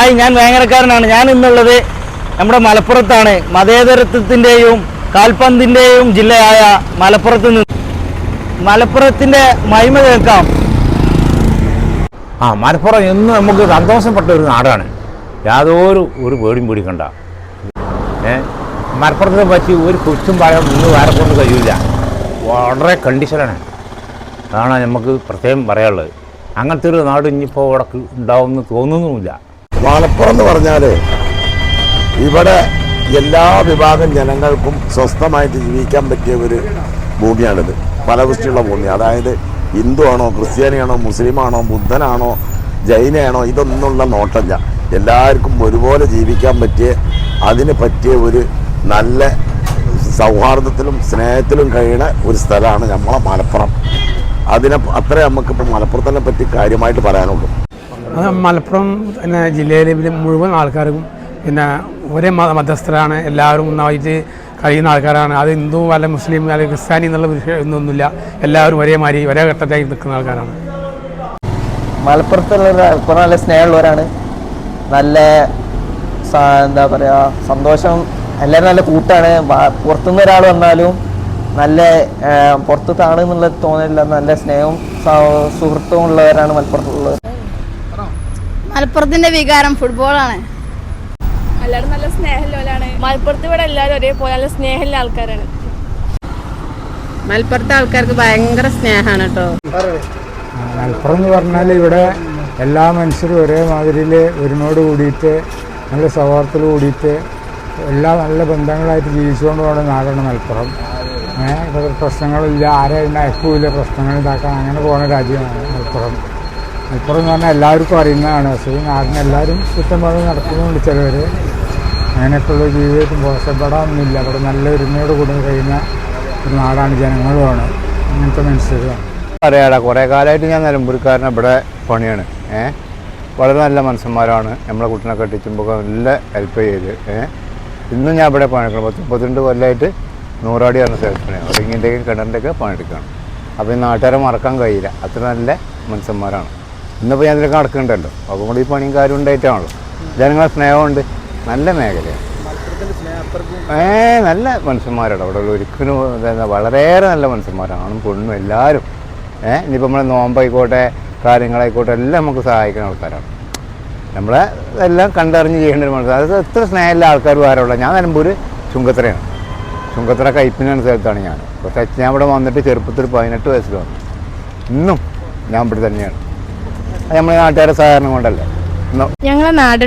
Hi, ഞാൻ വേങ്ങരക്കാരനാണ്. ഞാൻ ഇന്നുള്ളത് നമ്മുടെ മലപ്പുറത്താണ്. മതേതരത്വത്തിൻ്റെയും കാൽപന്തിൻ്റെയും ജില്ലയായ മലപ്പുറത്ത് നിന്ന് മലപ്പുറത്തിൻ്റെ മഹിമ കേൾക്കാം. മലപ്പുറം എന്നും നമുക്ക് സന്തോഷപ്പെട്ട ഒരു നാടാണ്. യാതൊരു പേടിയും പേടിക്കണ്ട. മലപ്പുറത്തിനെ പറ്റി ഒരു കുറ്റും പറയാൻ ഇന്ന് വേറെ കൊണ്ട് കഴിയില്ല. വളരെ കണ്ടീഷനാണ്. അതാണ് നമുക്ക് പ്രത്യേകം പറയാനുള്ളത്. അങ്ങനത്തെ ഒരു നാട് ഇനിയിപ്പോൾ ഇവിടെ ഉണ്ടാവുമെന്ന് തോന്നുന്നുമില്ല. മലപ്പുറം എന്ന് പറഞ്ഞാൽ ഇവിടെ എല്ലാ വിഭാഗം ജനങ്ങൾക്കും സ്വസ്ഥമായിട്ട് ജീവിക്കാൻ പറ്റിയ ഒരു ഭൂമിയാണിത്. ഫലപുഷ്ടിയുള്ള ഭൂമി. അതായത് ഹിന്ദു ആണോ, ക്രിസ്ത്യാനിയാണോ, മുസ്ലിമാണോ, ബുദ്ധനാണോ, ജൈനയാണോ, ഇതൊന്നുള്ള നോട്ടമില്ല. എല്ലാവർക്കും ഒരുപോലെ ജീവിക്കാൻ പറ്റിയ, അതിന് പറ്റിയ ഒരു നല്ല സൗഹാർദ്ദത്തിലും സ്നേഹത്തിലും കഴിയുന്ന ഒരു സ്ഥലമാണ് നമ്മളെ മലപ്പുറം. അത്രേ നമുക്കിപ്പോൾ മലപ്പുറത്തിനെ പറ്റി കാര്യമായിട്ട് പറയാനുള്ളൂ. മലപ്പുറം പിന്നെ ജില്ലയിലെ മുഴുവൻ ആൾക്കാർക്കും പിന്നെ ഒരേ മതസ്ഥരാണ്. എല്ലാവരും ഒന്നായിട്ട് കഴിയുന്ന ആൾക്കാരാണ്. അത് ഹിന്ദു അല്ല മുസ്ലിം അല്ലെങ്കിൽ ക്രിസ്ത്യാനി എന്നുള്ള വിഷയമൊന്നുമില്ല. എല്ലാവരും ഒരേമാതിരി ഒരേ ഘട്ടത്തായി നിൽക്കുന്ന ആൾക്കാരാണ്. മലപ്പുറം നല്ല സ്നേഹമുള്ളവരാണ്. നല്ല എന്താ പറയുക, സന്തോഷം. എല്ലാവരും നല്ല കൂട്ടാണ്. പുറത്തുനിന്ന് ഒരാൾ വന്നാലും നല്ല പുറത്താണ് എന്നുള്ള തോന്നലില്ല. നല്ല സ്നേഹവും സുഹൃത്തും ഉള്ളവരാണ് മലപ്പുറത്തുള്ളത്. മലപ്പുറത്തിന്റെ വികാരം ഫുട്ബോളാണ്. എല്ലാവരും നല്ല സ്നേഹമുള്ളവരാണ്. മലപ്പുറത്ത് ഇവിടെ എല്ലാവരും ഒരേപോലെ നല്ല സ്നേഹമുള്ള ആൾക്കാരാണ്. മലപ്പുറത്തെ ആൾക്കാർക്ക് ഭയങ്കര സ്നേഹമാണ് കേട്ടോ. മലപ്പുറം എന്ന് പറഞ്ഞാൽ ഇവിടെ എല്ലാ മനുഷ്യരും ഒരേ മാതിരിയിൽ ഒരുമയോട് കൂടിയിട്ട് നല്ല സൗഹാർദ്ദത്തിൽ കൂടിയിട്ട് എല്ലാ നല്ല ബന്ധങ്ങളായിട്ട് ജീവിച്ചുകൊണ്ട് പോകുന്ന നാടാണ് മലപ്പുറം. പ്രശ്നങ്ങളില്ല, ആരെയും അയക്കൂല, പ്രശ്നങ്ങൾ ഉണ്ടാക്കാൻ അങ്ങനെ പോകുന്ന രാജ്യമാണ് മലപ്പുറം. മലപ്പുറം എന്ന് പറഞ്ഞാൽ എല്ലാവർക്കും അറിയുന്നതാണ്. പക്ഷേ ഈ നാടിന് എല്ലാവരും കുറ്റം പറഞ്ഞ് നടക്കുന്നുണ്ട് ചിലവർ. അങ്ങനെയൊക്കെയുള്ള ജീവിതത്തിൽ മോശപ്പെടാനൊന്നുമില്ല. അവിടെ നല്ല ഒരുമയോട് കൂടി കഴിയുന്ന ഒരു നാടാണ്. ജനങ്ങളുമാണ് അങ്ങനത്തെ മനുഷ്യരാണ്. അറിയാടാ, കുറേ കാലമായിട്ട് ഞാൻ നിലമ്പൂർക്കാരനെ ഇവിടെ പണിയാണ്. വളരെ നല്ല മനുഷ്യന്മാരാണ്. നമ്മളെ കുട്ടീനെ കെട്ടിച്ചുമ്പോൾ നല്ല ഹെൽപ്പ് ചെയ്ത്. ഇന്നും ഞാൻ ഇവിടെ പണിയെടുക്കണം. 32 കൊല്ലമായിട്ട് നൂറാടി പറഞ്ഞ സ്ഥലത്താണ്. ഒരിങ്ങിൻ്റെയൊക്കെ കിണറിൻ്റെയൊക്കെ പണിയെടുക്കുകയാണ്. അപ്പോൾ ഈ നാട്ടുകാരെ മറക്കാൻ കഴിയില്ല. അത്ര നല്ല മനുഷ്യന്മാരാണ്. ഇന്നിപ്പോൾ ഞാൻ ഇതിലൊക്കെ നടക്കുന്നുണ്ടല്ലോ. അപ്പോൾ കൂടി ഈ പണിയും കാര്യം ഉണ്ടായിട്ടാണല്ലോ. ജനങ്ങളെ സ്നേഹമുണ്ട്. നല്ല മേഖലയാണ്. നല്ല മനുഷ്യന്മാരാണ് അവിടെ ഉള്ള. ഒരിക്കലും വളരെയേറെ നല്ല മനുഷ്യന്മാരാണ്. ആണും പെണ്ണും എല്ലാവരും. ഇനിയിപ്പോൾ നമ്മളെ നോമ്പായിക്കോട്ടെ, കാര്യങ്ങളായിക്കോട്ടെ, എല്ലാം നമുക്ക് സഹായിക്കുന്ന ആൾക്കാരാണ്. നമ്മളെ എല്ലാം കണ്ടറിഞ്ഞ് ചെയ്യേണ്ട ഒരു മനുഷ്യൻ. അത് എത്ര സ്നേഹമുള്ള ആൾക്കാർ വേറെയുള്ള. ഞാൻ നിലമ്പൂർ ചുങ്കത്തറയാണ്. ചുങ്കത്തറ കയ്പിനാണ് സ്ഥലത്താണ് ഞാൻ. പക്ഷേ ഞാൻ ഇവിടെ വന്നിട്ട് ചെറുപ്പത്തിൽ 18 വയസ്സിൽ വന്നു. ഇന്നും ഞാൻ ഇവിടെ തന്നെയാണ്. അത് നമ്മുടെ നാട്ടുകാരെ സഹകരണം കൊണ്ടല്ലേ. ഞങ്ങളെ നാട്